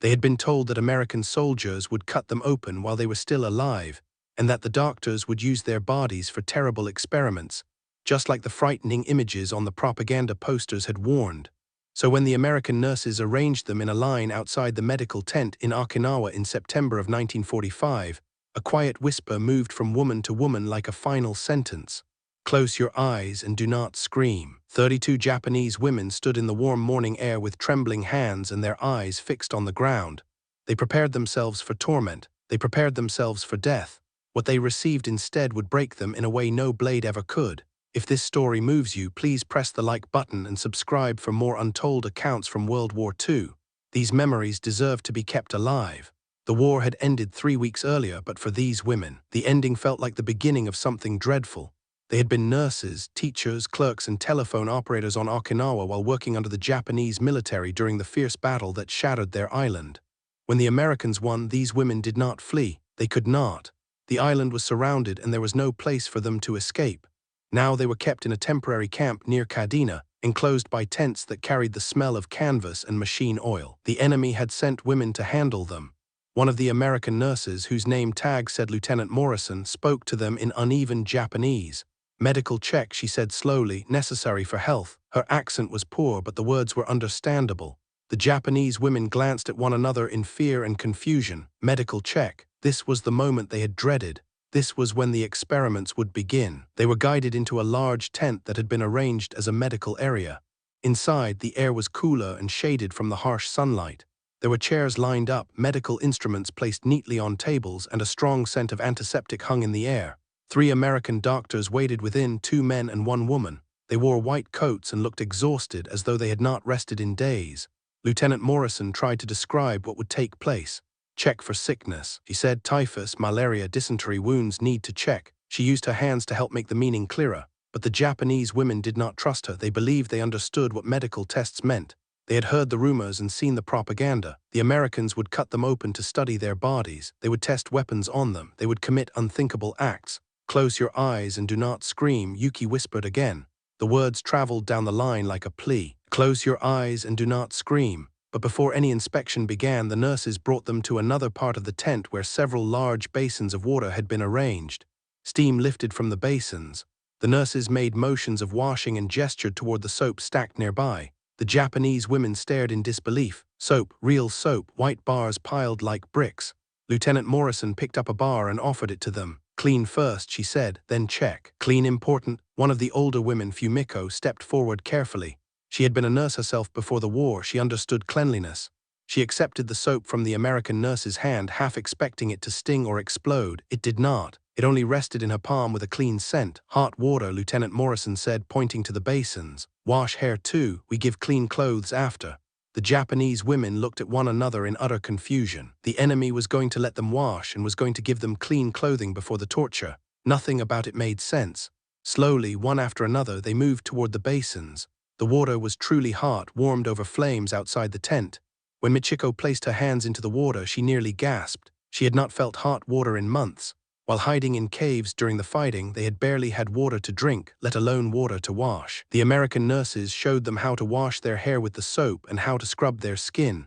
They had been told that American soldiers would cut them open while they were still alive, and that the doctors would use their bodies for terrible experiments, just like the frightening images on the propaganda posters had warned. So when the American nurses arranged them in a line outside the medical tent in Okinawa in September of 1945, a quiet whisper moved from woman to woman like a final sentence. Close your eyes and do not scream. 32 Japanese women stood in the warm morning air with trembling hands and their eyes fixed on the ground. They prepared themselves for torment. They prepared themselves for death. What they received instead would break them in a way no blade ever could. If this story moves you, please press the like button and subscribe for more untold accounts from World War II. These memories deserve to be kept alive. The war had ended 3 weeks earlier, but for these women, the ending felt like the beginning of something dreadful. They had been nurses, teachers, clerks, and telephone operators on Okinawa while working under the Japanese military during the fierce battle that shattered their island. When the Americans won, these women did not flee. They could not. The island was surrounded and there was no place for them to escape. Now they were kept in a temporary camp near Kadena, enclosed by tents that carried the smell of canvas and machine oil. The enemy had sent women to handle them. One of the American nurses, whose name tag said Lieutenant Morrison, spoke to them in uneven Japanese. Medical check, she said slowly, necessary for health. Her accent was poor, but the words were understandable. The Japanese women glanced at one another in fear and confusion. Medical check. This was the moment they had dreaded. This was when the experiments would begin. They were guided into a large tent that had been arranged as a medical area. Inside, the air was cooler and shaded from the harsh sunlight. There were chairs lined up, medical instruments placed neatly on tables, and a strong scent of antiseptic hung in the air. 3 American doctors waited within, 2 men and 1 woman. They wore white coats and looked exhausted, as though they had not rested in days. Lieutenant Morrison tried to describe what would take place. Check for sickness. She said typhus, malaria, dysentery wounds need to check. She used her hands to help make the meaning clearer. But the Japanese women did not trust her. They believed they understood what medical tests meant. They had heard the rumors and seen the propaganda. The Americans would cut them open to study their bodies. They would test weapons on them. They would commit unthinkable acts. Close your eyes and do not scream, Yuki whispered again. The words traveled down the line like a plea. Close your eyes and do not scream. But before any inspection began, the nurses brought them to another part of the tent where several large basins of water had been arranged. Steam lifted from the basins. The nurses made motions of washing and gestured toward the soap stacked nearby. The Japanese women stared in disbelief. Soap, real soap, white bars piled like bricks. Lieutenant Morrison picked up a bar and offered it to them. Clean first, she said, then check. Clean important. One of the older women, Michiko, stepped forward carefully. She had been a nurse herself before the war. She understood cleanliness. She accepted the soap from the American nurse's hand, half expecting it to sting or explode. It did not. It only rested in her palm with a clean scent. Hot water, Lieutenant Morrison said, pointing to the basins. Wash hair too. We give clean clothes after. The Japanese women looked at one another in utter confusion. The enemy was going to let them wash and was going to give them clean clothing before the torture. Nothing about it made sense. Slowly, one after another, they moved toward the basins. The water was truly hot, warmed over flames outside the tent. When Michiko placed her hands into the water, she nearly gasped. She had not felt hot water in months. While hiding in caves during the fighting, they had barely had water to drink, let alone water to wash. The American nurses showed them how to wash their hair with the soap and how to scrub their skin.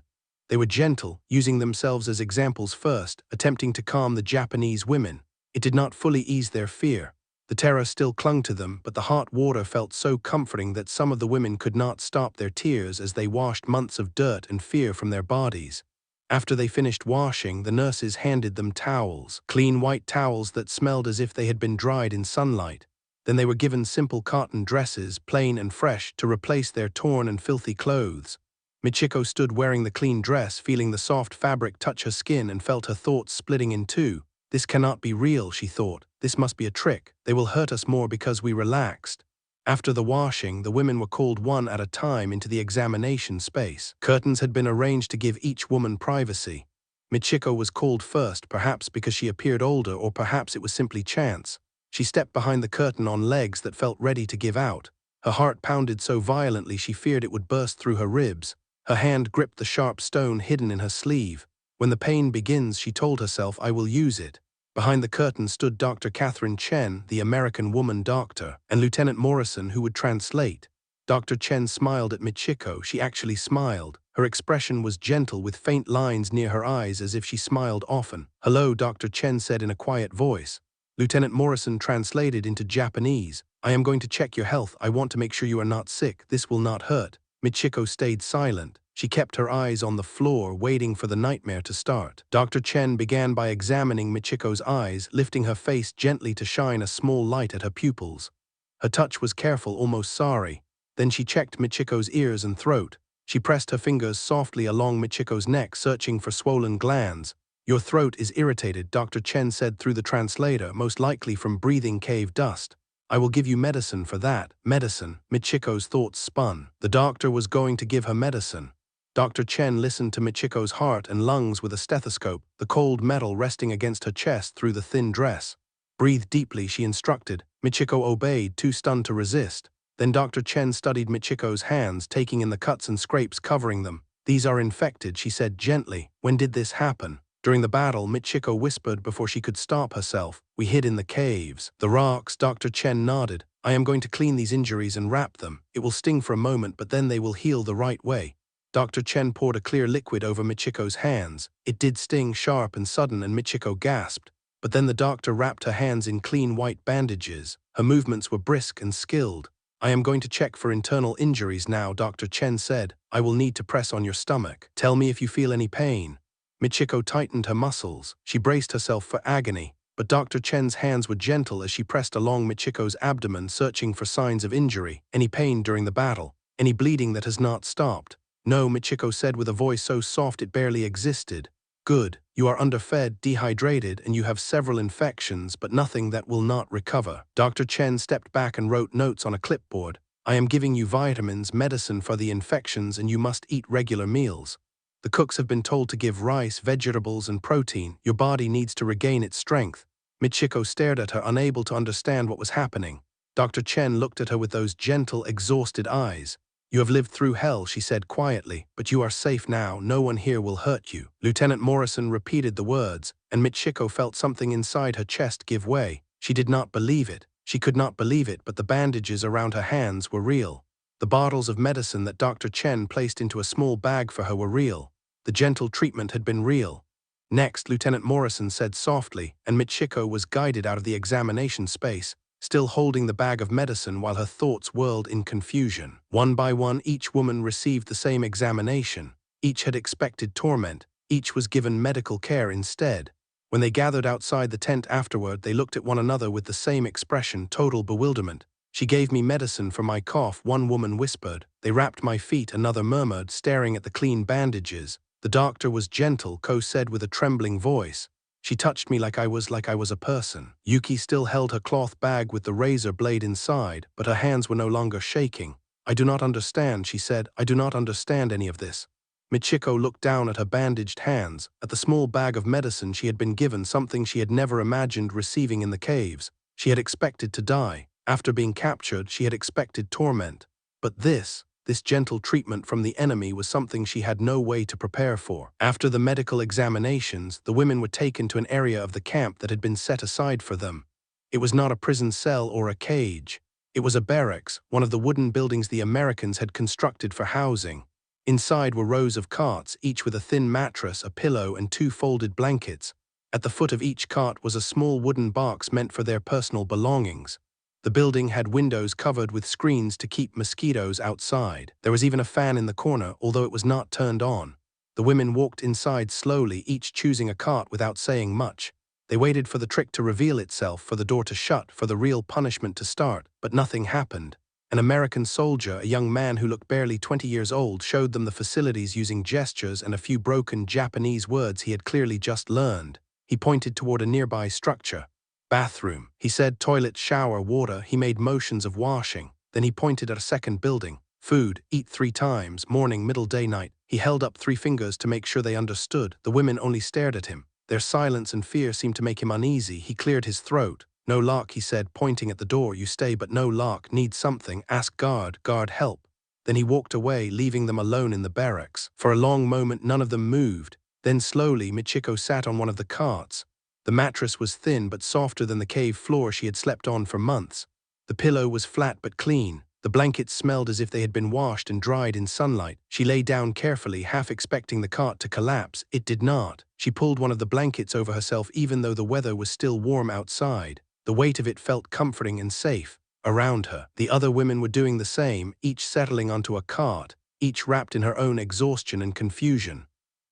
They were gentle, using themselves as examples first, attempting to calm the Japanese women. It did not fully ease their fear. The terror still clung to them, but the hot water felt so comforting that some of the women could not stop their tears as they washed months of dirt and fear from their bodies. After they finished washing, the nurses handed them towels, clean white towels that smelled as if they had been dried in sunlight. Then they were given simple cotton dresses, plain and fresh, to replace their torn and filthy clothes. Michiko stood wearing the clean dress, feeling the soft fabric touch her skin, and felt her thoughts splitting in two. This cannot be real, she thought. This must be a trick. They will hurt us more because we relaxed. After the washing, the women were called one at a time into the examination space. Curtains had been arranged to give each woman privacy. Michiko was called first, perhaps because she appeared older, or perhaps it was simply chance. She stepped behind the curtain on legs that felt ready to give out. Her heart pounded so violently she feared it would burst through her ribs. Her hand gripped the sharp stone hidden in her sleeve. When the pain begins, she told herself, I will use it. Behind the curtain stood Dr. Chen, the American woman doctor, and Lieutenant Morrison, who would translate. Dr. Chen smiled at Michiko. She actually smiled. Her expression was gentle with faint lines near her eyes as if she smiled often. "Hello," Dr. Chen said in a quiet voice. Lieutenant Morrison translated into Japanese. "I am going to check your health. I want to make sure you are not sick. This will not hurt." Michiko stayed silent. She kept her eyes on the floor, waiting for the nightmare to start. Dr. Chen began by examining Michiko's eyes, lifting her face gently to shine a small light at her pupils. Her touch was careful, almost sorry. Then she checked Michiko's ears and throat. She pressed her fingers softly along Michiko's neck, searching for swollen glands. "Your throat is irritated," Dr. Chen said through the translator, "most likely from breathing cave dust. I will give you medicine for that." Medicine? Michiko's thoughts spun. The doctor was going to give her medicine. Dr. Chen listened to Michiko's heart and lungs with a stethoscope, the cold metal resting against her chest through the thin dress. "Breathe deeply," she instructed. Michiko obeyed, too stunned to resist. Then Dr. Chen studied Michiko's hands, taking in the cuts and scrapes covering them. "These are infected," she said gently. "When did this happen?" "During the battle," Michiko whispered before she could stop herself. "We hid in the caves." "The rocks," Dr. Chen nodded. "I am going to clean these injuries and wrap them. It will sting for a moment, but then they will heal the right way." Dr. Chen poured a clear liquid over Michiko's hands. It did sting, sharp and sudden, and Michiko gasped. But then the doctor wrapped her hands in clean white bandages. Her movements were brisk and skilled. "I am going to check for internal injuries now," Dr. Chen said. "I will need to press on your stomach. Tell me if you feel any pain." Michiko tightened her muscles. She braced herself for agony. But Dr. Chen's hands were gentle as she pressed along Michiko's abdomen, searching for signs of injury. "Any pain during the battle? Any bleeding that has not stopped?" "No," Michiko said with a voice so soft it barely existed. "Good. You are underfed, dehydrated, and you have several infections, but nothing that will not recover." Dr. Chen stepped back and wrote notes on a clipboard. "I am giving you vitamins, medicine for the infections, and you must eat regular meals. The cooks have been told to give rice, vegetables, and protein. Your body needs to regain its strength." Michiko stared at her, unable to understand what was happening. Dr. Chen looked at her with those gentle, exhausted eyes. "You have lived through hell," she said quietly, "but you are safe now. No one here will hurt you." Lieutenant Morrison repeated the words, and Michiko felt something inside her chest give way. She did not believe it. She could not believe it, but the bandages around her hands were real. The bottles of medicine that Dr. Chen placed into a small bag for her were real. The gentle treatment had been real. Next, Lieutenant Morrison said softly, and Michiko was guided out of the examination space, still holding the bag of medicine while her thoughts whirled in confusion. One by one, each woman received the same examination. Each had expected torment. Each was given medical care instead. When they gathered outside the tent afterward, they looked at one another with the same expression, total bewilderment. "She gave me medicine for my cough," one woman whispered. "They wrapped my feet," another murmured, staring at the clean bandages. "The doctor was gentle," Ko said with a trembling voice. "She touched me like I was a person." Yuki still held her cloth bag with the razor blade inside, but her hands were no longer shaking. "I do not understand," she said. "I do not understand any of this." Michiko looked down at her bandaged hands, at the small bag of medicine she had been given, something she had never imagined receiving in the caves. She had expected to die. After being captured, she had expected torment. But this gentle treatment from the enemy was something she had no way to prepare for. After the medical examinations, the women were taken to an area of the camp that had been set aside for them. It was not a prison cell or a cage. It was a barracks, one of the wooden buildings the Americans had constructed for housing. Inside were rows of cots, each with a thin mattress, a pillow, and 2 folded blankets. At the foot of each cot was a small wooden box meant for their personal belongings. The building had windows covered with screens to keep mosquitoes outside. There was even a fan in the corner, although it was not turned on. The women walked inside slowly, each choosing a cot without saying much. They waited for the trick to reveal itself, for the door to shut, for the real punishment to start, but nothing happened. An American soldier, a young man who looked barely 20 years old, showed them the facilities using gestures and a few broken Japanese words he had clearly just learned. He pointed toward a nearby structure. "Bathroom," he said. "Toilet, shower, water." He made motions of washing. Then he pointed at a second building. "Food, eat 3 times, morning, middle, day, night." He held up 3 fingers to make sure they understood. The women only stared at him. Their silence and fear seemed to make him uneasy. He cleared his throat. "No lock," he said, pointing at the door. "You stay, but no lock. Need something. Ask guard. Guard, help." Then he walked away, leaving them alone in the barracks. For a long moment, none of them moved. Then slowly, Michiko sat on one of the carts. The mattress was thin but softer than the cave floor she had slept on for months. The pillow was flat but clean. The blankets smelled as if they had been washed and dried in sunlight. She lay down carefully, half expecting the cart to collapse. It did not. She pulled one of the blankets over herself even though the weather was still warm outside. The weight of it felt comforting and safe. Around her, the other women were doing the same, each settling onto a cart, each wrapped in her own exhaustion and confusion.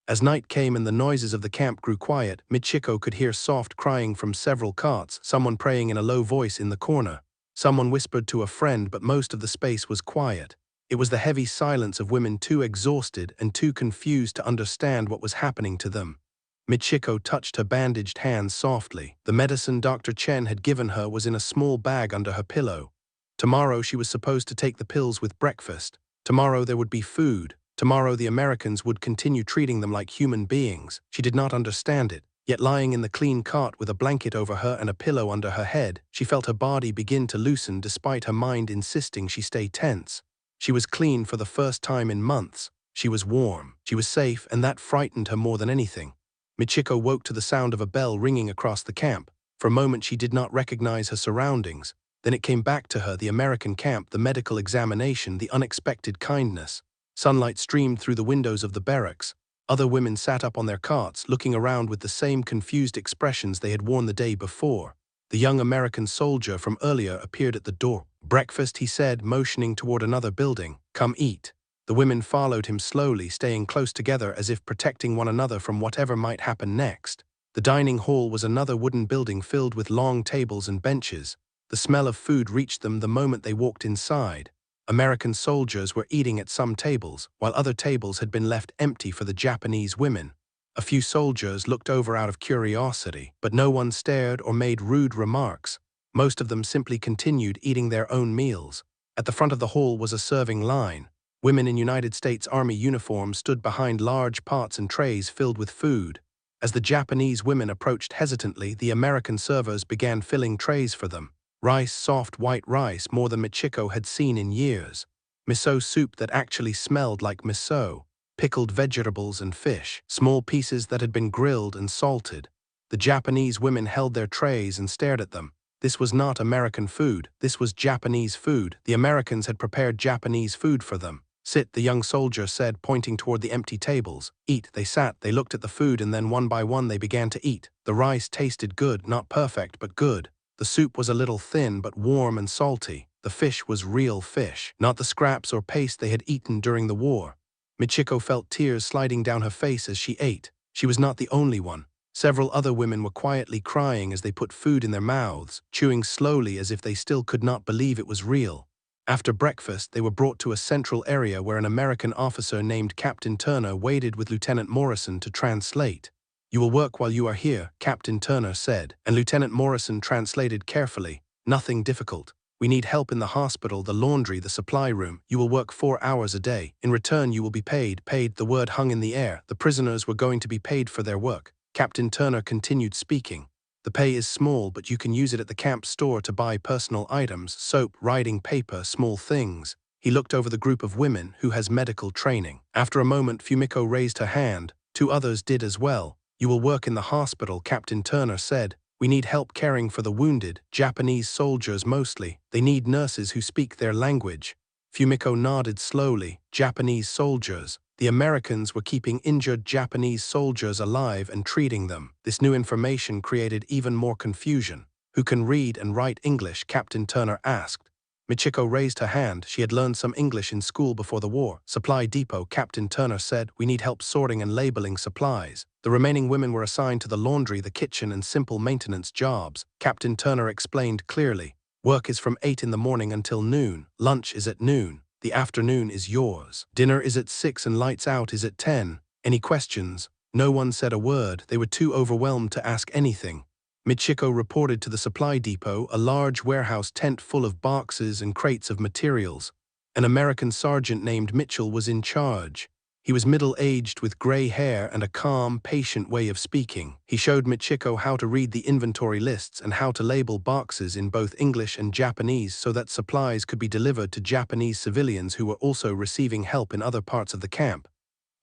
As night came and the noises of the camp grew quiet, Michiko could hear soft crying from several carts, someone praying in a low voice in the corner. Someone whispered to a friend, but most of the space was quiet. It was the heavy silence of women too exhausted and too confused to understand what was happening to them. Michiko touched her bandaged hands softly. The medicine Dr. Chen had given her was in a small bag under her pillow. Tomorrow she was supposed to take the pills with breakfast. Tomorrow there would be food. Tomorrow the Americans would continue treating them like human beings. She did not understand it. Yet lying in the clean cot with a blanket over her and a pillow under her head, she felt her body begin to loosen despite her mind insisting she stay tense. She was clean for the first time in months. She was warm. She was safe, and that frightened her more than anything. Michiko woke to the sound of a bell ringing across the camp. For a moment she did not recognize her surroundings. Then it came back to her, the American camp, the medical examination, the unexpected kindness. Sunlight streamed through the windows of the barracks. Other women sat up on their carts, looking around with the same confused expressions they had worn the day before. The young American soldier from earlier appeared at the door. "Breakfast," he said, motioning toward another building. "Come eat." The women followed him slowly, staying close together as if protecting one another from whatever might happen next. The dining hall was another wooden building filled with long tables and benches. The smell of food reached them the moment they walked inside. American soldiers were eating at some tables, while other tables had been left empty for the Japanese women. A few soldiers looked over out of curiosity, but no one stared or made rude remarks. Most of them simply continued eating their own meals. At the front of the hall was a serving line. Women in United States Army uniforms stood behind large pots and trays filled with food. As the Japanese women approached hesitantly, the American servers began filling trays for them. Rice, soft white rice, more than Michiko had seen in years. Miso soup that actually smelled like miso. Pickled vegetables and fish, small pieces that had been grilled and salted. The Japanese women held their trays and stared at them. This was not American food, this was Japanese food. The Americans had prepared Japanese food for them. "Sit," the young soldier said, pointing toward the empty tables. "Eat." They sat, they looked at the food, and then one by one they began to eat. The rice tasted good, not perfect, but good. The soup was a little thin but warm and salty. The fish was real fish, not the scraps or paste they had eaten during the war. Michiko felt tears sliding down her face as she ate. She was not the only one. Several other women were quietly crying as they put food in their mouths, chewing slowly as if they still could not believe it was real. After breakfast, they were brought to a central area where an American officer named Captain Turner waited with Lieutenant Morrison to translate. "You will work while you are here," Captain Turner said, and Lieutenant Morrison translated carefully. "Nothing difficult. We need help in the hospital, the laundry, the supply room. You will work 4 hours a day. In return, you will be paid." Paid, the word hung in the air. The prisoners were going to be paid for their work. Captain Turner continued speaking. "The pay is small, but you can use it at the camp store to buy personal items, soap, writing paper, small things." He looked over the group of women who has medical training. After a moment, Fumiko raised her hand. 2 others did as well. "You will work in the hospital," Captain Turner said. "We need help caring for the wounded, Japanese soldiers mostly. They need nurses who speak their language." Fumiko nodded slowly. Japanese soldiers. The Americans were keeping injured Japanese soldiers alive and treating them. This new information created even more confusion. "Who can read and write English?" Captain Turner asked. Michiko raised her hand. She had learned some English in school before the war. "Supply depot," Captain Turner said. "We need help sorting and labeling supplies." The remaining women were assigned to the laundry, the kitchen, and simple maintenance jobs. Captain Turner explained clearly. "Work is from 8 in the morning until noon. Lunch is at noon. The afternoon is yours. Dinner is at 6 and lights out is at 10. Any questions?" No one said a word. They were too overwhelmed to ask anything. Michiko reported to the supply depot, a large warehouse tent full of boxes and crates of materials. An American sergeant named Mitchell was in charge. He was middle-aged with gray hair and a calm, patient way of speaking. He showed Michiko how to read the inventory lists and how to label boxes in both English and Japanese so that supplies could be delivered to Japanese civilians who were also receiving help in other parts of the camp.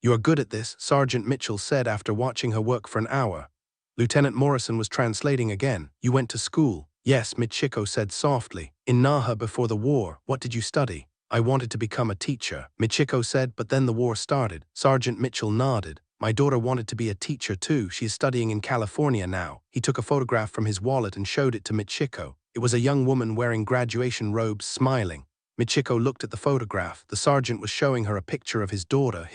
"You are good at this," Sergeant Mitchell said after watching her work for an hour. Lieutenant Morrison was translating again. "You went to school. Yes, Michiko said softly. In Naha before the war, what did you study? I wanted to become a teacher, Michiko said, but then the war started. Sergeant Mitchell nodded. My daughter wanted to be a teacher too. She is studying in California now. He took a photograph from his wallet and showed it to Michiko. It was a young woman wearing graduation robes, smiling. Michiko looked at the photograph. The sergeant was showing her a picture of his daughter,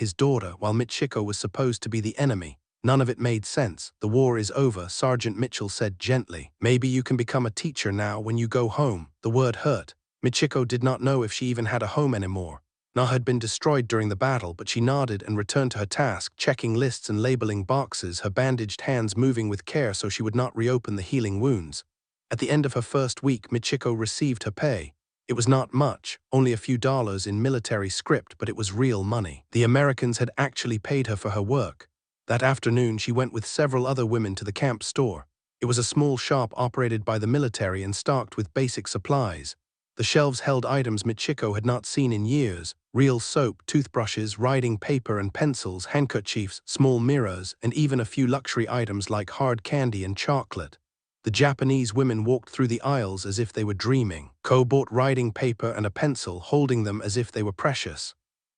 while Michiko was supposed to be the enemy. None of it made sense. The war is over, Sergeant Mitchell said gently. Maybe you can become a teacher now when you go home. The word hurt. Michiko did not know if she even had a home anymore. Na had been destroyed during the battle, but she nodded and returned to her task, checking lists and labeling boxes, her bandaged hands moving with care so she would not reopen the healing wounds. At the end of her first week, Michiko received her pay. It was not much, only a few dollars in military script, but it was real money. The Americans had actually paid her for her work. That afternoon, she went with several other women to the camp store. It was a small shop operated by the military and stocked with basic supplies. The shelves held items Michiko had not seen in years: real soap, toothbrushes, writing paper and pencils, handkerchiefs, small mirrors, and even a few luxury items like hard candy and chocolate. The Japanese women walked through the aisles as if they were dreaming. Ko bought writing paper and a pencil, holding them as if they were precious.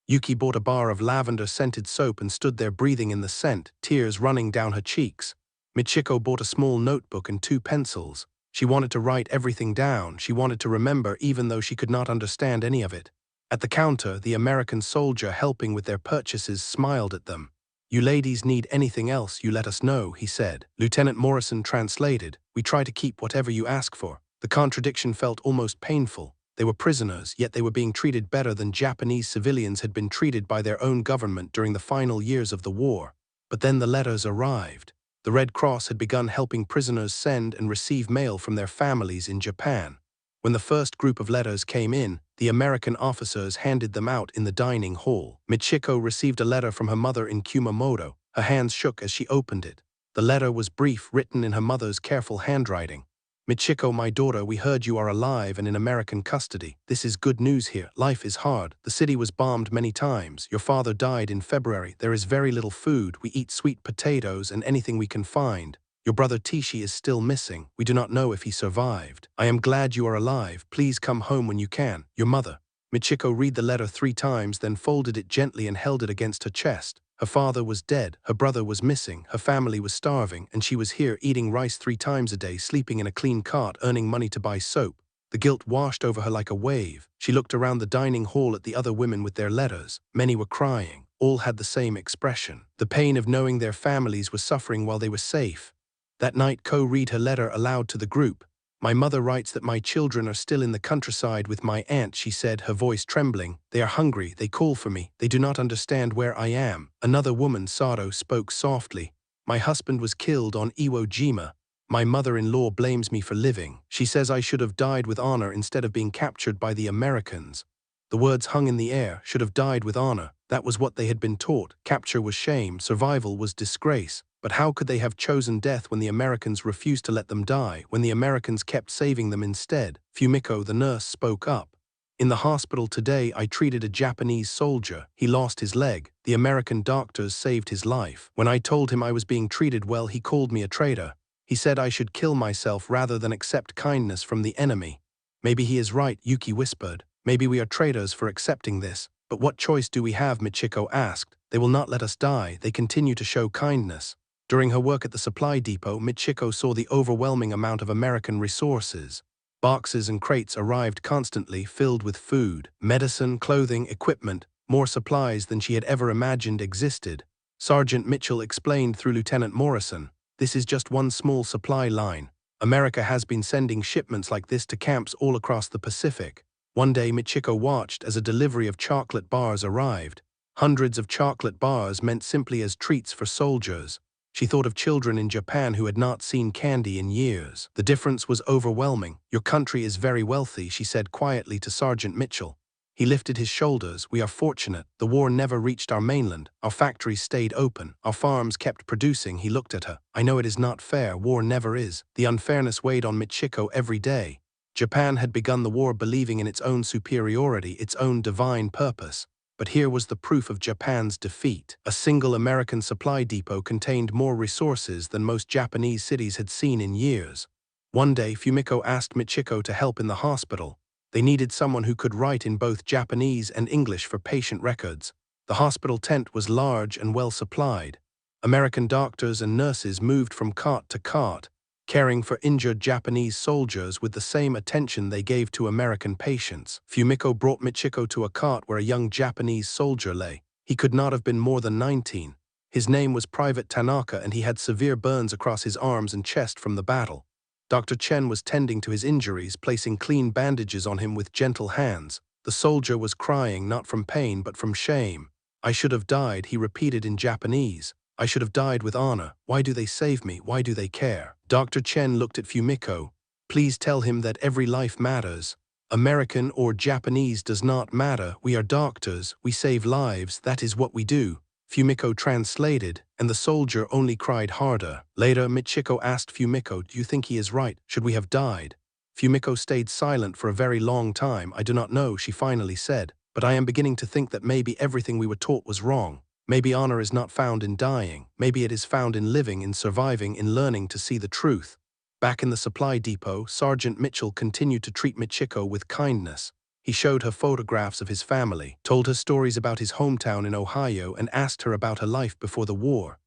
Yuki bought a bar of lavender-scented soap and stood there breathing in the scent, tears running down her cheeks. Michiko bought a small notebook and 2 pencils. She wanted to write everything down. She wanted to remember even though she could not understand any of it. At the counter, the American soldier helping with their purchases smiled at them. You ladies need anything else, you let us know, he said. Lieutenant Morrison translated. We try to keep whatever you ask for. The contradiction felt almost painful. They were prisoners, yet they were being treated better than Japanese civilians had been treated by their own government during the final years of the war. But then the letters arrived. The Red Cross had begun helping prisoners send and receive mail from their families in Japan. When the first group of letters came in, the American officers handed them out in the dining hall. Michiko received a letter from her mother in Kumamoto. Her hands shook as she opened it. The letter was brief, written in her mother's careful handwriting. Michiko, my daughter, we heard you are alive and in American custody. This is good news here. Life is hard. The city was bombed many times. Your father died in February. There is very little food. We eat sweet potatoes and anything we can find. Your brother Tishi is still missing. We do not know if he survived. I am glad you are alive. Please come home when you can. Your mother. Michiko read the letter 3 times, then folded it gently and held it against her chest. Her father was dead, her brother was missing, her family was starving, and she was here eating rice 3 times a day, sleeping in a clean cot, earning money to buy soap. The guilt washed over her like a wave. She looked around the dining hall at the other women with their letters. Many were crying. All had the same expression. The pain of knowing their families were suffering while they were safe. That night, Ko read her letter aloud to the group. My mother writes that my children are still in the countryside with my aunt, she said, her voice trembling. They are hungry, they call for me, they do not understand where I am. Another woman, Sado, spoke softly. My husband was killed on Iwo Jima. My mother-in-law blames me for living. She says I should have died with honor instead of being captured by the Americans. The words hung in the air, should have died with honor. That was what they had been taught. Capture was shame, survival was disgrace. But how could they have chosen death when the Americans refused to let them die, when the Americans kept saving them instead? Fumiko, the nurse, spoke up. In the hospital today, I treated a Japanese soldier. He lost his leg. The American doctors saved his life. When I told him I was being treated well, he called me a traitor. He said I should kill myself rather than accept kindness from the enemy. Maybe he is right, Yuki whispered. Maybe we are traitors for accepting this. But what choice do we have, Michiko asked. They will not let us die. They continue to show kindness. During her work at the supply depot, Michiko saw the overwhelming amount of American resources. Boxes and crates arrived constantly, filled with food, medicine, clothing, equipment, more supplies than she had ever imagined existed. Sergeant Mitchell explained through Lieutenant Morrison, this is just one small supply line. America has been sending shipments like this to camps all across the Pacific. One day, Michiko watched as a delivery of chocolate bars arrived. Hundreds of chocolate bars meant simply as treats for soldiers. She thought of children in Japan who had not seen candy in years. The difference was overwhelming. Your country is very wealthy, she said quietly to Sergeant Mitchell. He lifted his shoulders. We are fortunate. The war never reached our mainland. Our factories stayed open. Our farms kept producing. He looked at her. I know it is not fair. War never is. The unfairness weighed on Michiko every day. Japan had begun the war believing in its own superiority, its own divine purpose. But here was the proof of Japan's defeat. A single American supply depot contained more resources than most Japanese cities had seen in years. One day, Fumiko asked Michiko to help in the hospital. They needed someone who could write in both Japanese and English for patient records. The hospital tent was large and well supplied. American doctors and nurses moved from cart to cart, caring for injured Japanese soldiers with the same attention they gave to American patients. Fumiko brought Michiko to a cart where a young Japanese soldier lay. He could not have been more than 19. His name was Private Tanaka, and he had severe burns across his arms and chest from the battle. Dr. Chen was tending to his injuries, placing clean bandages on him with gentle hands. The soldier was crying not from pain but from shame. "I should have died," he repeated in Japanese. "I should have died with honor. Why do they save me? Why do they care?" Dr. Chen looked at Fumiko. "Please tell him that every life matters. American or Japanese does not matter. We are doctors. We save lives. That is what we do." Fumiko translated, and the soldier only cried harder. Later, Michiko asked Fumiko, "Do you think he is right? Should we have died?" Fumiko stayed silent for a very long time. "I do not know," she finally said, "but I am beginning to think that maybe everything we were taught was wrong. Maybe honor is not found in dying. Maybe it is found in living, in surviving, in learning to see the truth." Back in the supply depot, Sergeant Mitchell continued to treat Michiko with kindness. He showed her photographs of his family, told her stories about his hometown in Ohio, and asked her about her life before the war.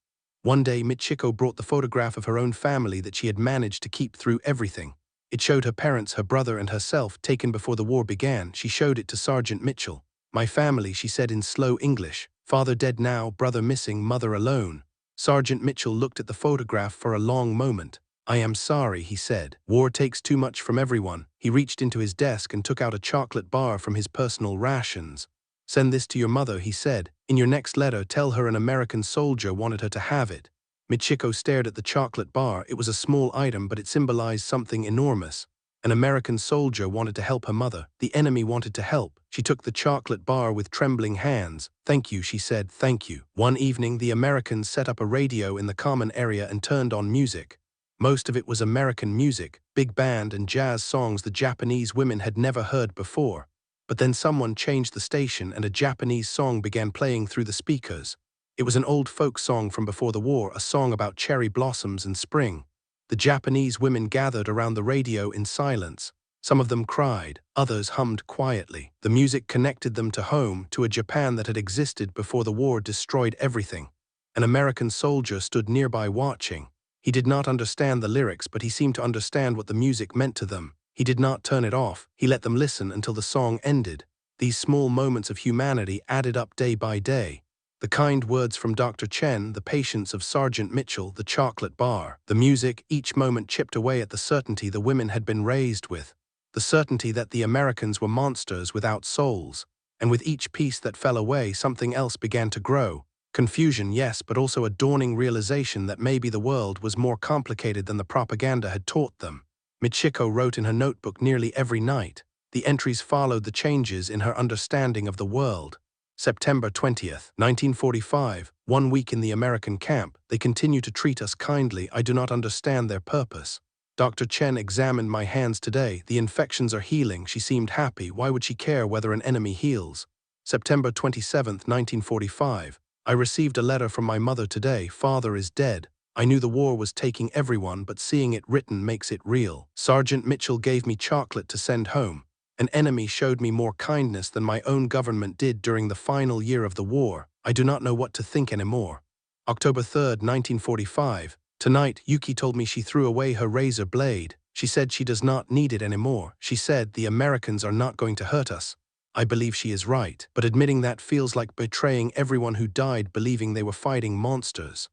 One day, Michiko brought the photograph of her own family that she had managed to keep through everything. It showed her parents, her brother, and herself, taken before the war began. She showed it to Sergeant Mitchell. "My family," she said in slow English. "Father dead now, brother missing, mother alone." Sergeant Mitchell looked at the photograph for a long moment. "I am sorry," he said. "War takes too much from everyone." He reached into his desk and took out a chocolate bar from his personal rations. "Send this to your mother," he said. "In your next letter, tell her an American soldier wanted her to have it." Michiko stared at the chocolate bar. It was a small item, but it symbolized something enormous. An American soldier wanted to help her mother. The enemy wanted to help. She took the chocolate bar with trembling hands. "Thank you," she said, "thank you." One evening, the Americans set up a radio in the common area and turned on music. Most of it was American music, big band and jazz songs the Japanese women had never heard before. But then someone changed the station and a Japanese song began playing through the speakers. It was an old folk song from before the war, a song about cherry blossoms and spring. The Japanese women gathered around the radio in silence. Some of them cried, others hummed quietly. The music connected them to home, to a Japan that had existed before the war destroyed everything. An American soldier stood nearby watching. He did not understand the lyrics, but he seemed to understand what the music meant to them. He did not turn it off. He let them listen until the song ended. These small moments of humanity added up day by day. The kind words from Dr. Chen, the patience of Sergeant Mitchell, the chocolate bar. The music, each moment chipped away at the certainty the women had been raised with. The certainty that the Americans were monsters without souls. And with each piece that fell away, something else began to grow. Confusion, yes, but also a dawning realization that maybe the world was more complicated than the propaganda had taught them. Michiko wrote in her notebook nearly every night. The entries followed the changes in her understanding of the world. September 20th, 1945, 1 week in the American camp. They continue to treat us kindly. I do not understand their purpose. Dr. Chen examined my hands today. The infections are healing. She seemed happy. Why would she care whether an enemy heals? September 27th, 1945. I received a letter from my mother today. Father is dead. I knew the war was taking everyone, but seeing it written makes it real. Sergeant Mitchell gave me chocolate to send home. An enemy showed me more kindness than my own government did during the final year of the war. I do not know what to think anymore. October 3rd, 1945. Tonight, Yuki told me she threw away her razor blade. She said she does not need it anymore. She said the Americans are not going to hurt us. I believe she is right, but admitting that feels like betraying everyone who died believing they were fighting monsters.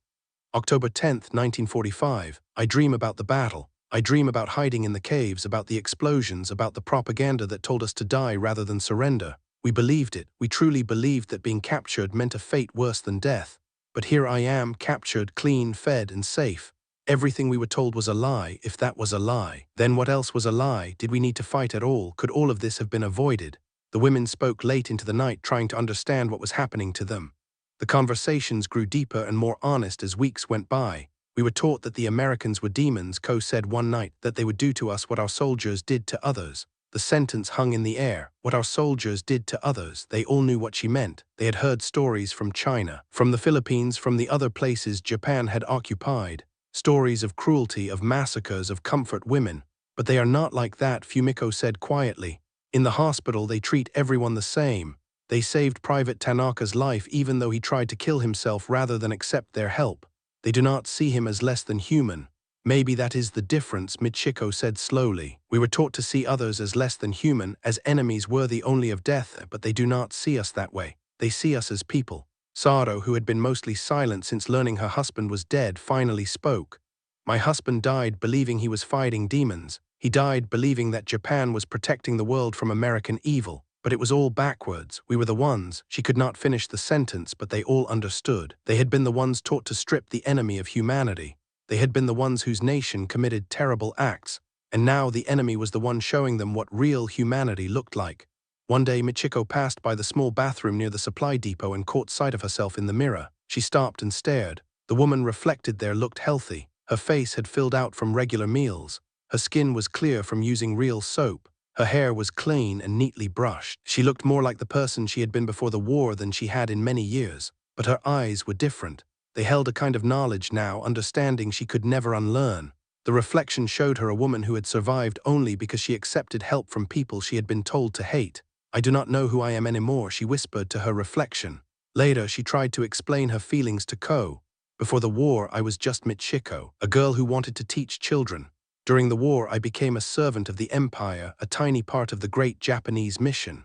October 10th, 1945. I dream about the battle. I dream about hiding in the caves, about the explosions, about the propaganda that told us to die rather than surrender. We believed it. We truly believed that being captured meant a fate worse than death. But here I am, captured, clean, fed, and safe. Everything we were told was a lie. If that was a lie, then what else was a lie? Did we need to fight at all? Could all of this have been avoided? The women spoke late into the night, trying to understand what was happening to them. The conversations grew deeper and more honest as weeks went by. We were taught that the Americans were demons. Ko said one night that they would do to us what our soldiers did to others. The sentence hung in the air. What our soldiers did to others. They all knew what she meant. They had heard stories from China, from the Philippines, from the other places Japan had occupied. Stories of cruelty, of massacres, of comfort women. But they are not like that, Fumiko said quietly. In the hospital they treat everyone the same. They saved Private Tanaka's life even though he tried to kill himself rather than accept their help. They do not see him as less than human. Maybe that is the difference, Michiko said slowly. We were taught to see others as less than human, as enemies worthy only of death, but they do not see us that way. They see us as people. Saro, who had been mostly silent since learning her husband was dead, finally spoke. My husband died believing he was fighting demons. He died believing that Japan was protecting the world from American evil. But it was all backwards. We were the ones. She could not finish the sentence, but they all understood. They had been the ones taught to strip the enemy of humanity. They had been the ones whose nation committed terrible acts. And now the enemy was the one showing them what real humanity looked like. One day Michiko passed by the small bathroom near the supply depot and caught sight of herself in the mirror. She stopped and stared. The woman reflected there looked healthy. Her face had filled out from regular meals. Her skin was clear from using real soap. Her hair was clean and neatly brushed. She looked more like the person she had been before the war than she had in many years. But her eyes were different. They held a kind of knowledge now, understanding she could never unlearn. The reflection showed her a woman who had survived only because she accepted help from people she had been told to hate. I do not know who I am anymore, she whispered to her reflection. Later, she tried to explain her feelings to Ko. Before the war, I was just Michiko, a girl who wanted to teach children. During the war, I became a servant of the empire, a tiny part of the great Japanese mission.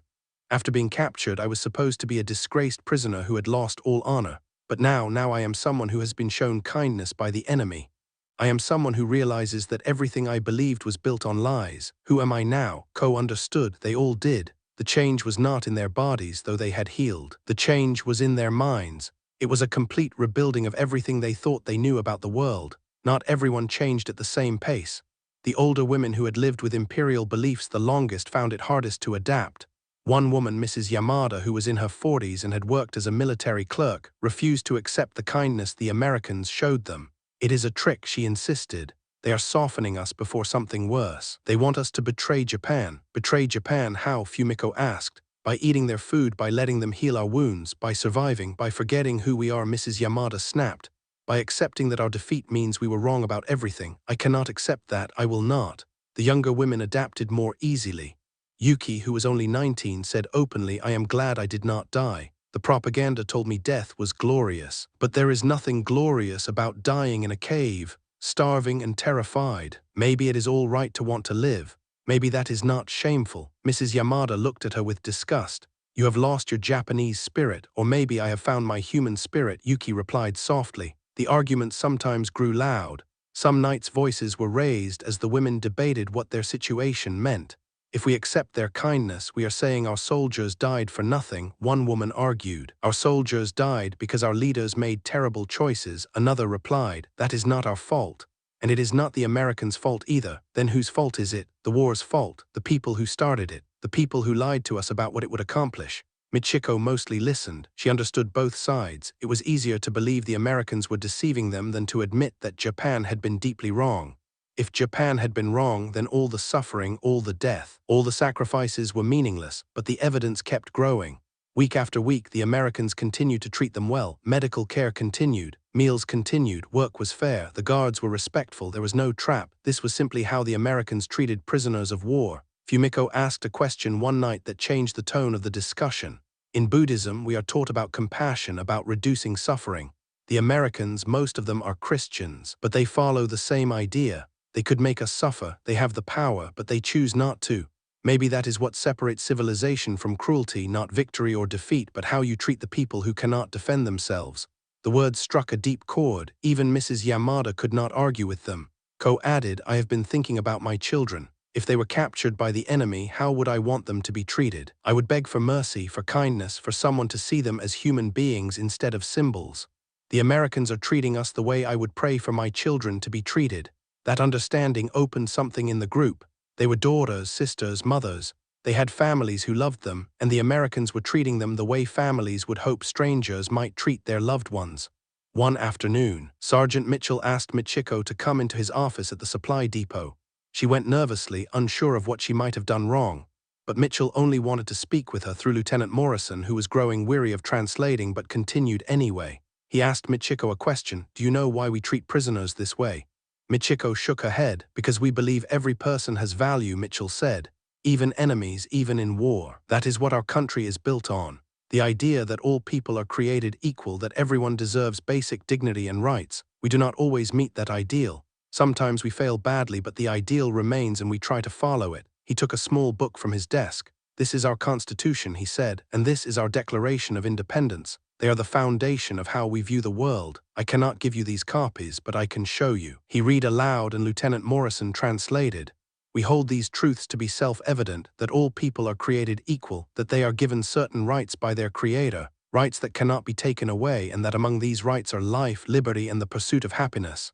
After being captured, I was supposed to be a disgraced prisoner who had lost all honor. But now I am someone who has been shown kindness by the enemy. I am someone who realizes that everything I believed was built on lies. Who am I now? Ko understood. They all did. The change was not in their bodies, though they had healed. The change was in their minds. It was a complete rebuilding of everything they thought they knew about the world. Not everyone changed at the same pace. The older women who had lived with imperial beliefs the longest found it hardest to adapt. One woman, Mrs. Yamada, who was in her 40s and had worked as a military clerk, refused to accept the kindness the Americans showed them. It is a trick, she insisted. They are softening us before something worse. They want us to betray Japan. Betray Japan how? Fumiko asked. By eating their food, by letting them heal our wounds, by surviving, by forgetting who we are, Mrs. Yamada snapped. By accepting that our defeat means we were wrong about everything. I cannot accept that. I will not. The younger women adapted more easily. Yuki, who was only 19, said openly, I am glad I did not die. The propaganda told me death was glorious. But there is nothing glorious about dying in a cave, starving and terrified. Maybe it is all right to want to live. Maybe that is not shameful. Mrs. Yamada looked at her with disgust. You have lost your Japanese spirit, or maybe I have found my human spirit, Yuki replied softly. The arguments sometimes grew loud. Some nights voices were raised as the women debated what their situation meant. If we accept their kindness, we are saying our soldiers died for nothing, one woman argued. Our soldiers died because our leaders made terrible choices, another replied. That is not our fault. And it is not the Americans' fault either. Then whose fault is it? The war's fault. The people who started it. The people who lied to us about what it would accomplish. Michiko mostly listened. She understood both sides. It was easier to believe the Americans were deceiving them than to admit that Japan had been deeply wrong. If Japan had been wrong, then all the suffering, all the death, all the sacrifices were meaningless, but the evidence kept growing. Week after week, the Americans continued to treat them well. Medical care continued. Meals continued. Work was fair. The guards were respectful. There was no trap. This was simply how the Americans treated prisoners of war. Fumiko asked a question one night that changed the tone of the discussion. In Buddhism, we are taught about compassion, about reducing suffering. The Americans, most of them are Christians, but they follow the same idea. They could make us suffer, they have the power, but they choose not to. Maybe that is what separates civilization from cruelty, not victory or defeat, but how you treat the people who cannot defend themselves. The words struck a deep chord. Even Mrs. Yamada could not argue with them. Ko added, I have been thinking about my children. If they were captured by the enemy, how would I want them to be treated? I would beg for mercy, for kindness, for someone to see them as human beings instead of symbols. The Americans are treating us the way I would pray for my children to be treated. That understanding opened something in the group. They were daughters, sisters, mothers. They had families who loved them, and the Americans were treating them the way families would hope strangers might treat their loved ones. One afternoon, Sergeant Mitchell asked Michiko to come into his office at the supply depot. She went nervously, unsure of what she might have done wrong. But Mitchell only wanted to speak with her through Lieutenant Morrison, who was growing weary of translating but continued anyway. He asked Michiko a question. Do you know why we treat prisoners this way? Michiko shook her head. Because we believe every person has value, Mitchell said. Even enemies, even in war. That is what our country is built on. The idea that all people are created equal, that everyone deserves basic dignity and rights. We do not always meet that ideal. Sometimes we fail badly, but the ideal remains and we try to follow it. He took a small book from his desk. This is our Constitution, he said, and this is our Declaration of Independence. They are the foundation of how we view the world. I cannot give you these copies, but I can show you. He read aloud and Lieutenant Morrison translated. We hold these truths to be self-evident, that all people are created equal, that they are given certain rights by their Creator, rights that cannot be taken away, and that among these rights are life, liberty, and the pursuit of happiness.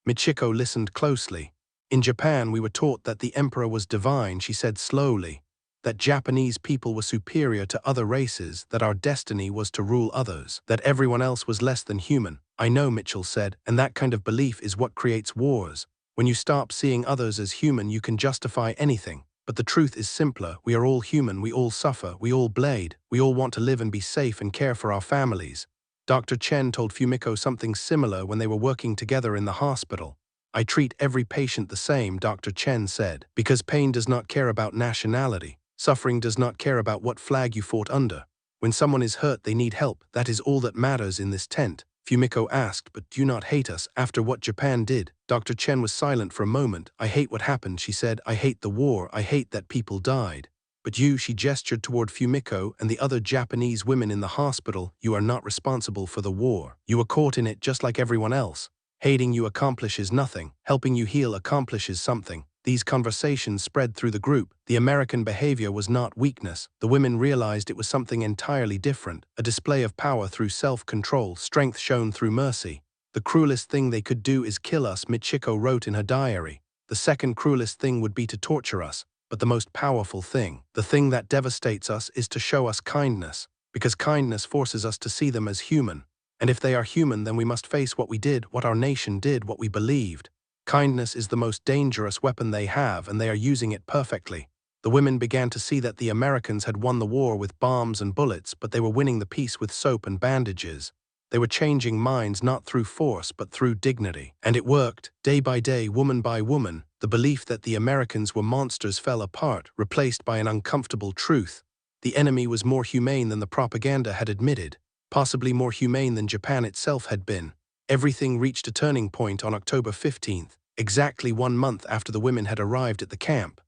Michiko listened closely. In Japan, we were taught that the emperor was divine, she said slowly. That Japanese people were superior to other races, that our destiny was to rule others, that everyone else was less than human. I know, Mitchell said, and that kind of belief is what creates wars. When you stop seeing others as human, you can justify anything. But the truth is simpler. We are all human, we all suffer, we all bleed, we all want to live and be safe and care for our families. Dr. Chen told Fumiko something similar when they were working together in the hospital. I treat every patient the same, Dr. Chen said, because pain does not care about nationality. Suffering does not care about what flag you fought under. When someone is hurt, they need help. That is all that matters in this tent. Fumiko asked, but do you not hate us after what Japan did? Dr. Chen was silent for a moment. I hate what happened, she said. I hate the war. I hate that people died. But you, she gestured toward Fumiko and the other Japanese women in the hospital, you are not responsible for the war. You were caught in it just like everyone else. Hating you accomplishes nothing. Helping you heal accomplishes something. These conversations spread through the group. The American behavior was not weakness. The women realized it was something entirely different, a display of power through self-control, strength shown through mercy. The cruelest thing they could do is kill us, Michiko wrote in her diary. The second cruelest thing would be to torture us. But the most powerful thing, the thing that devastates us, is to show us kindness. Because kindness forces us to see them as human. And if they are human, then we must face what we did, what our nation did, what we believed. Kindness is the most dangerous weapon they have, and they are using it perfectly. The women began to see that the Americans had won the war with bombs and bullets, but they were winning the peace with soap and bandages. They were changing minds not through force, but through dignity. And it worked. Day by day, woman by woman, the belief that the Americans were monsters fell apart, replaced by an uncomfortable truth. The enemy was more humane than the propaganda had admitted, possibly more humane than Japan itself had been. Everything reached a turning point on October 15th, exactly 1 month after the women had arrived at the camp.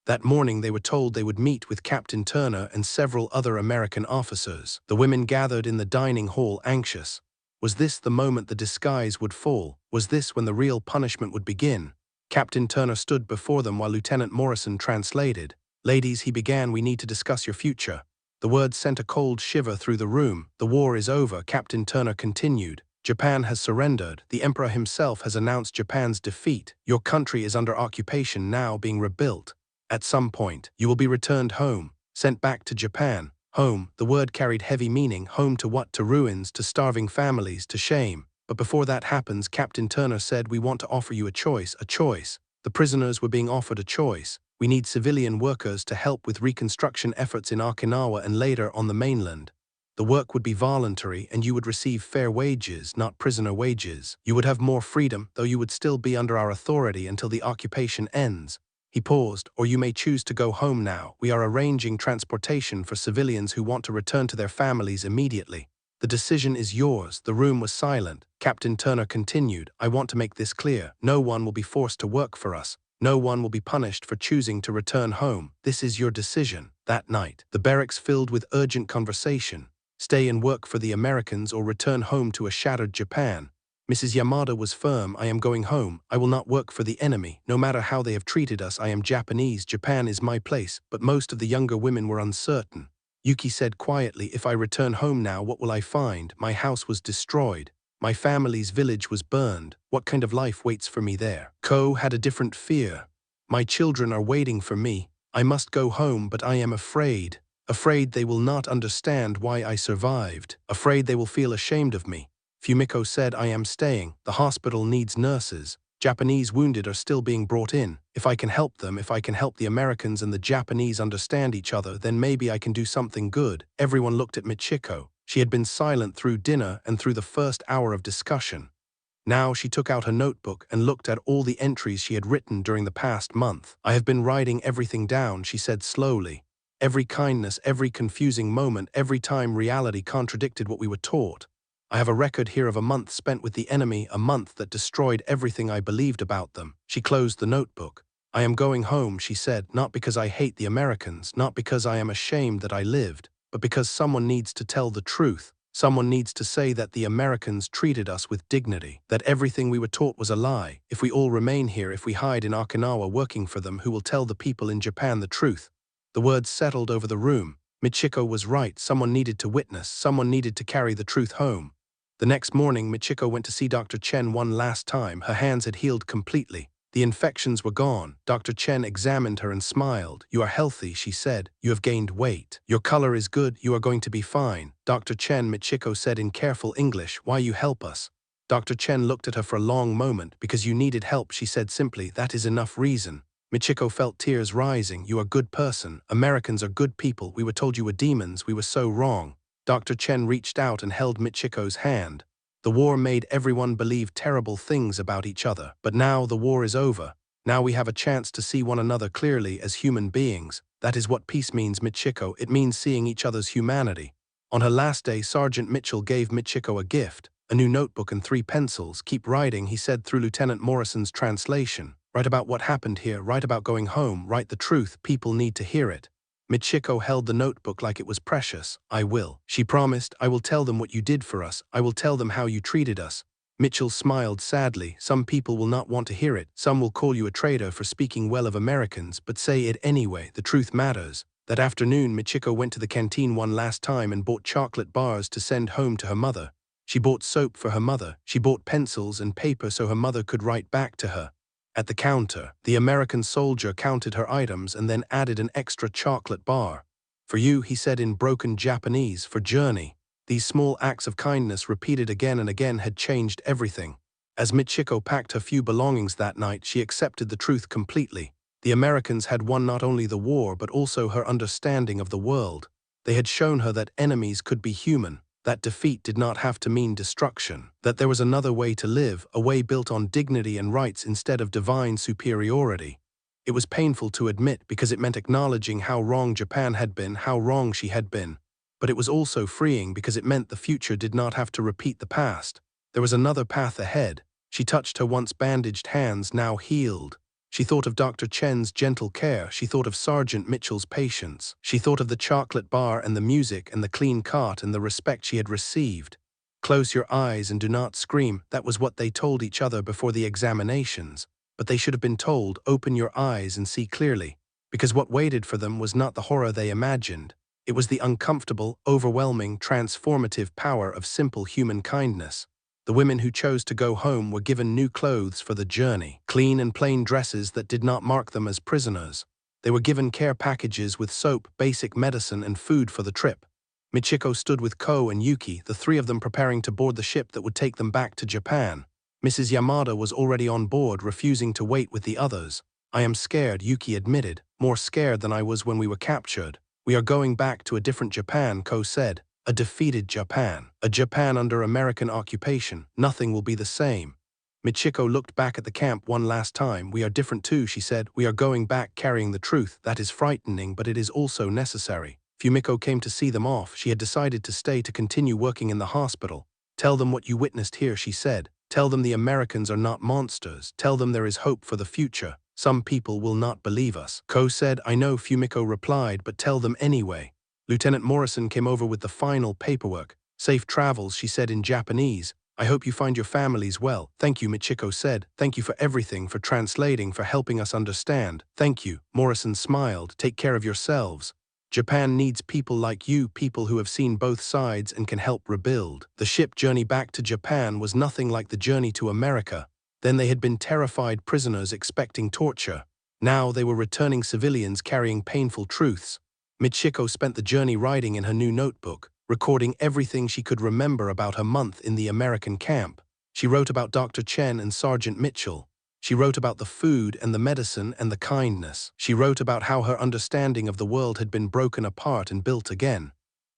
That morning they were told they would meet with Captain Turner and several other American officers. The women gathered in the dining hall anxious. Was this the moment the disguise would fall? Was this when the real punishment would begin? Captain Turner stood before them while Lieutenant Morrison translated. Ladies, he began, we need to discuss your future. The words sent a cold shiver through the room. The war is over, Captain Turner continued. Japan has surrendered. The Emperor himself has announced Japan's defeat. Your country is under occupation now, being rebuilt. At some point, you will be returned home, sent back to Japan. Home, the word carried heavy meaning. Home to what? To ruins, to starving families, to shame. But before that happens, Captain Turner said, we want to offer you a choice, a choice. The prisoners were being offered a choice. We need civilian workers to help with reconstruction efforts in Okinawa and later on the mainland. The work would be voluntary and you would receive fair wages, not prisoner wages. You would have more freedom, though you would still be under our authority until the occupation ends. He paused. Or you may choose to go home now. We are arranging transportation for civilians who want to return to their families immediately. The decision is yours. The room was silent. Captain Turner continued, I want to make this clear. No one will be forced to work for us. No one will be punished for choosing to return home. This is your decision. That night, the barracks filled with urgent conversation. Stay and work for the Americans or return home to a shattered Japan. Mrs. Yamada was firm. I am going home. I will not work for the enemy. No matter how they have treated us, I am Japanese. Japan is my place. But most of the younger women were uncertain. Yuki said quietly, if I return home now, what will I find? My house was destroyed. My family's village was burned. What kind of life waits for me there? Ko had a different fear. My children are waiting for me. I must go home, but I am afraid. Afraid they will not understand why I survived. Afraid they will feel ashamed of me. Fumiko said, I am staying. The hospital needs nurses. Japanese wounded are still being brought in. If I can help them, if I can help the Americans and the Japanese understand each other, then maybe I can do something good. Everyone looked at Michiko. She had been silent through dinner and through the first hour of discussion. Now she took out her notebook and looked at all the entries she had written during the past month. "I have been writing everything down," she said slowly. "Every kindness, every confusing moment, every time reality contradicted what we were taught. I have a record here of a month spent with the enemy, a month that destroyed everything I believed about them." She closed the notebook. "I am going home," she said, "not because I hate the Americans, not because I am ashamed that I lived, but because someone needs to tell the truth. Someone needs to say that the Americans treated us with dignity, that everything we were taught was a lie. If we all remain here, if we hide in Okinawa working for them, who will tell the people in Japan the truth?" The words settled over the room. Michiko was right. Someone needed to witness. Someone needed to carry the truth home. The next morning, Michiko went to see Dr. Chen one last time. Her hands had healed completely. The infections were gone. Dr. Chen examined her and smiled. "You are healthy," she said. "You have gained weight. Your color is good. You are going to be fine." "Dr. Chen," Michiko said in careful English, "why you help us?" Dr. Chen looked at her for a long moment. "Because you needed help," she said simply. "That is enough reason." Michiko felt tears rising. "You are a good person. Americans are good people. We were told you were demons. We were so wrong." Dr. Chen reached out and held Michiko's hand. "The war made everyone believe terrible things about each other. But now the war is over. Now we have a chance to see one another clearly as human beings. That is what peace means, Michiko. It means seeing each other's humanity." On her last day, Sergeant Mitchell gave Michiko a gift, a new notebook and 3 pencils. "Keep writing," he said through Lieutenant Morrison's translation. "Write about what happened here. Write about going home. Write the truth. People need to hear it." Michiko held the notebook like it was precious. "I will," she promised. "I will tell them what you did for us. I will tell them how you treated us." Mitchell smiled sadly. "Some people will not want to hear it. Some will call you a traitor for speaking well of Americans, but say it anyway. The truth matters." That afternoon, Michiko went to the canteen one last time and bought chocolate bars to send home to her mother. She bought soap for her mother. She bought pencils and paper so her mother could write back to her. At the counter, the American soldier counted her items and then added an extra chocolate bar. "For you," he said in broken Japanese, "for Journey." These small acts of kindness repeated again and again had changed everything. As Michiko packed her few belongings that night, she accepted the truth completely. The Americans had won not only the war but also her understanding of the world. They had shown her that enemies could be human, that defeat did not have to mean destruction, that there was another way to live, a way built on dignity and rights instead of divine superiority. It was painful to admit because it meant acknowledging how wrong Japan had been, how wrong she had been. But it was also freeing because it meant the future did not have to repeat the past. There was another path ahead. She touched her once bandaged hands, now healed. She thought of Dr. Chen's gentle care. She thought of Sergeant Mitchell's patience. She thought of the chocolate bar and the music and the clean cart and the respect she had received. "Close your eyes and do not scream." That was what they told each other before the examinations. But they should have been told, "Open your eyes and see clearly." Because what waited for them was not the horror they imagined. It was the uncomfortable, overwhelming, transformative power of simple human kindness. The women who chose to go home were given new clothes for the journey, clean and plain dresses that did not mark them as prisoners. They were given care packages with soap, basic medicine, and food for the trip. Michiko stood with Ko and Yuki, the 3 of them preparing to board the ship that would take them back to Japan. Mrs. Yamada was already on board, refusing to wait with the others. "I am scared," Yuki admitted, "more scared than I was when we were captured." "We are going back to a different Japan," Ko said. "A defeated Japan. A Japan under American occupation. Nothing will be the same." Michiko looked back at the camp one last time. "We are different too," she said. "We are going back carrying the truth. That is frightening, but it is also necessary." Fumiko came to see them off. She had decided to stay to continue working in the hospital. "Tell them what you witnessed here," she said. "Tell them the Americans are not monsters. Tell them there is hope for the future. Some people will not believe us." Ko said, "I know," Fumiko replied, "but tell them anyway." Lieutenant Morrison came over with the final paperwork. "Safe travels," she said in Japanese. "I hope you find your families well." "Thank you," Michiko said. "Thank you for everything, for translating, for helping us understand." "Thank you." Morrison smiled. "Take care of yourselves. Japan needs people like you, people who have seen both sides and can help rebuild." The ship journey back to Japan was nothing like the journey to America. Then they had been terrified prisoners expecting torture. Now they were returning civilians carrying painful truths. Michiko spent the journey writing in her new notebook, recording everything she could remember about her month in the American camp. She wrote about Dr. Chen and Sergeant Mitchell. She wrote about the food and the medicine and the kindness. She wrote about how her understanding of the world had been broken apart and built again.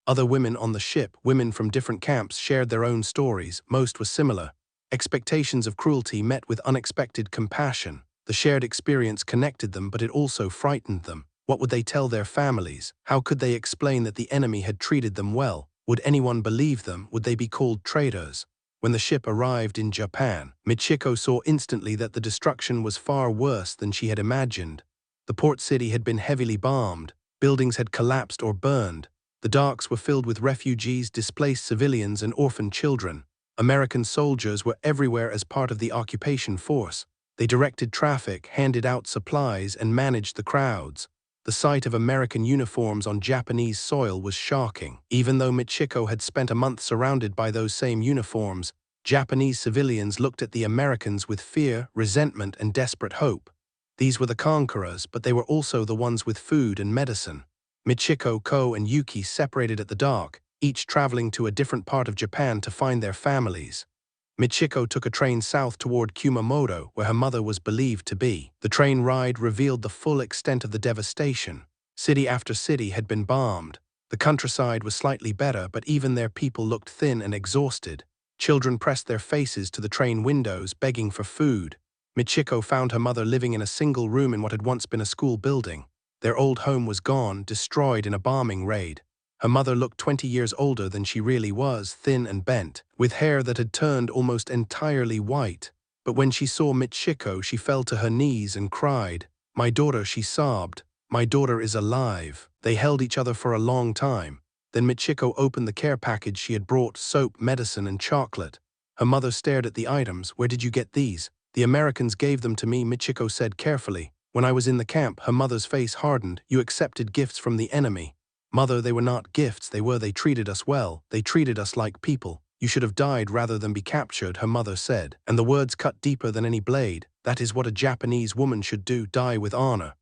Other women on the ship, women from different camps, shared their own stories. Most were similar. Expectations of cruelty met with unexpected compassion. The shared experience connected them, but it also frightened them. What would they tell their families? How could they explain that the enemy had treated them well? Would anyone believe them? Would they be called traitors? When the ship arrived in Japan, Michiko saw instantly that the destruction was far worse than she had imagined. The port city had been heavily bombed. Buildings had collapsed or burned. The docks were filled with refugees, displaced civilians, and orphaned children. American soldiers were everywhere as part of the occupation force. They directed traffic, handed out supplies, and managed the crowds. The sight of American uniforms on Japanese soil was shocking. Even though Michiko had spent a month surrounded by those same uniforms, Japanese civilians looked at the Americans with fear, resentment, and desperate hope. These were the conquerors, but they were also the ones with food and medicine. Michiko, Ko, and Yuki separated at the dock, each traveling to a different part of Japan to find their families. Michiko took a train south toward Kumamoto, where her mother was believed to be. The train ride revealed the full extent of the devastation. City after city had been bombed. The countryside was slightly better, but even their people looked thin and exhausted. Children pressed their faces to the train windows, begging for food. Michiko found her mother living in a single room in what had once been a school building. Their old home was gone, destroyed in a bombing raid. Her mother looked 20 years older than she really was, thin and bent, with hair that had turned almost entirely white. But when she saw Michiko, she fell to her knees and cried. "My daughter," she sobbed. "My daughter is alive." They held each other for a long time. Then Michiko opened the care package she had brought: soap, medicine, and chocolate. Her mother stared at the items. "Where did you get these?" "The Americans gave them to me," Michiko said carefully. "When I was in the camp." Her mother's face hardened. "You accepted gifts from the enemy." "Mother, they were not gifts, they treated us well. They treated us like people. You should have died rather than be captured," her mother said. And the words cut deeper than any blade. "That is what a Japanese woman should do, die with honor."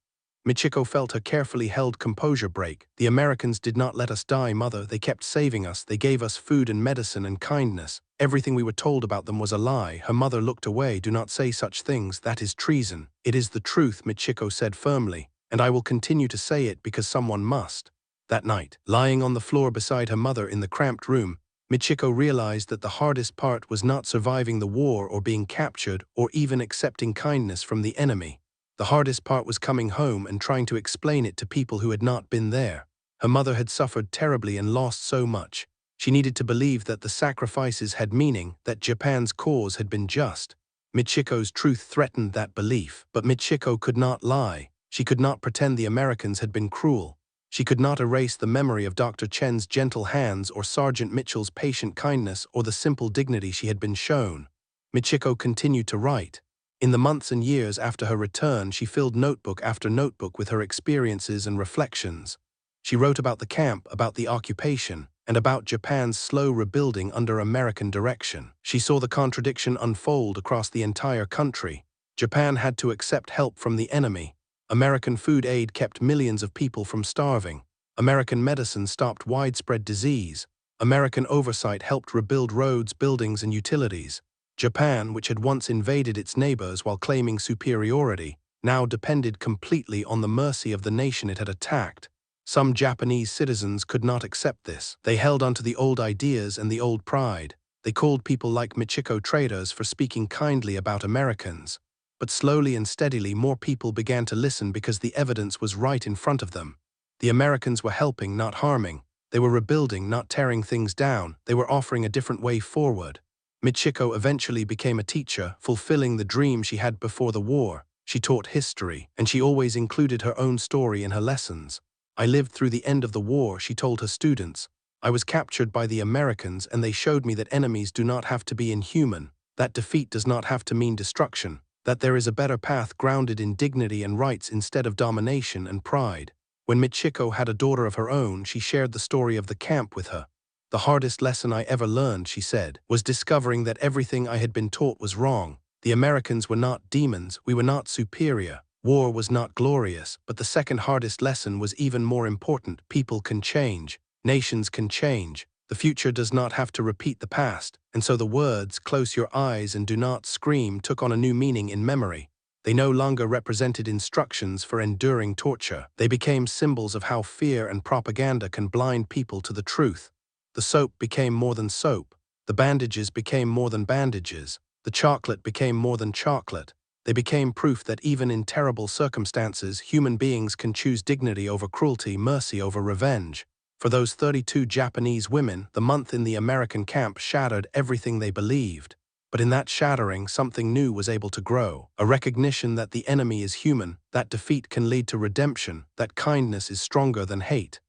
Michiko felt her carefully held composure break. "The Americans did not let us die, Mother. They kept saving us. They gave us food and medicine and kindness. Everything we were told about them was a lie." Her mother looked away. "Do not say such things. That is treason." "It is the truth," Michiko said firmly. "And I will continue to say it because someone must." That night, lying on the floor beside her mother in the cramped room, Michiko realized that the hardest part was not surviving the war or being captured or even accepting kindness from the enemy. The hardest part was coming home and trying to explain it to people who had not been there. Her mother had suffered terribly and lost so much. She needed to believe that the sacrifices had meaning, that Japan's cause had been just. Michiko's truth threatened that belief, but Michiko could not lie. She could not pretend the Americans had been cruel. She could not erase the memory of Dr. Chen's gentle hands or Sergeant Mitchell's patient kindness or the simple dignity she had been shown. Michiko continued to write. In the months and years after her return, she filled notebook after notebook with her experiences and reflections. She wrote about the camp, about the occupation, and about Japan's slow rebuilding under American direction. She saw the contradiction unfold across the entire country. Japan had to accept help from the enemy. American food aid kept millions of people from starving. American medicine stopped widespread disease. American oversight helped rebuild roads, buildings, and utilities. Japan, which had once invaded its neighbors while claiming superiority, now depended completely on the mercy of the nation it had attacked. Some Japanese citizens could not accept this. They held onto the old ideas and the old pride. They called people like Michiko traitors for speaking kindly about Americans. But slowly and steadily more people began to listen because the evidence was right in front of them. The Americans were helping, not harming. They were rebuilding, not tearing things down. They were offering a different way forward. Michiko eventually became a teacher, fulfilling the dream she had before the war. She taught history, and she always included her own story in her lessons. "I lived through the end of the war," she told her students. "I was captured by the Americans, and they showed me that enemies do not have to be inhuman, that defeat does not have to mean destruction, that there is a better path grounded in dignity and rights instead of domination and pride." When Michiko had a daughter of her own, she shared the story of the camp with her. "The hardest lesson I ever learned," she said, "was discovering that everything I had been taught was wrong. The Americans were not demons, we were not superior. War was not glorious, but the second hardest lesson was even more important. People can change. Nations can change. The future does not have to repeat the past." And so the words, "close your eyes and do not scream," took on a new meaning in memory. They no longer represented instructions for enduring torture. They became symbols of how fear and propaganda can blind people to the truth. The soap became more than soap. The bandages became more than bandages. The chocolate became more than chocolate. They became proof that even in terrible circumstances, human beings can choose dignity over cruelty, mercy over revenge. For those 32 Japanese women, the month in the American camp shattered everything they believed. But in that shattering, something new was able to grow. A recognition that the enemy is human, that defeat can lead to redemption, that kindness is stronger than hate.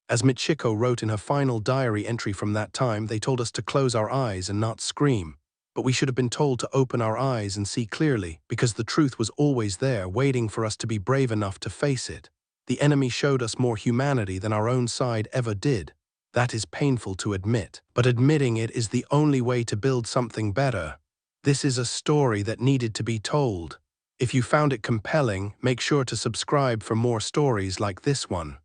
As Michiko wrote in her final diary entry from that time, they told us to close our eyes and not scream. But we should have been told to open our eyes and see clearly, because the truth was always there, waiting for us to be brave enough to face it. The enemy showed us more humanity than our own side ever did. That is painful to admit, but admitting it is the only way to build something better. This is a story that needed to be told. If you found it compelling, make sure to subscribe for more stories like this one.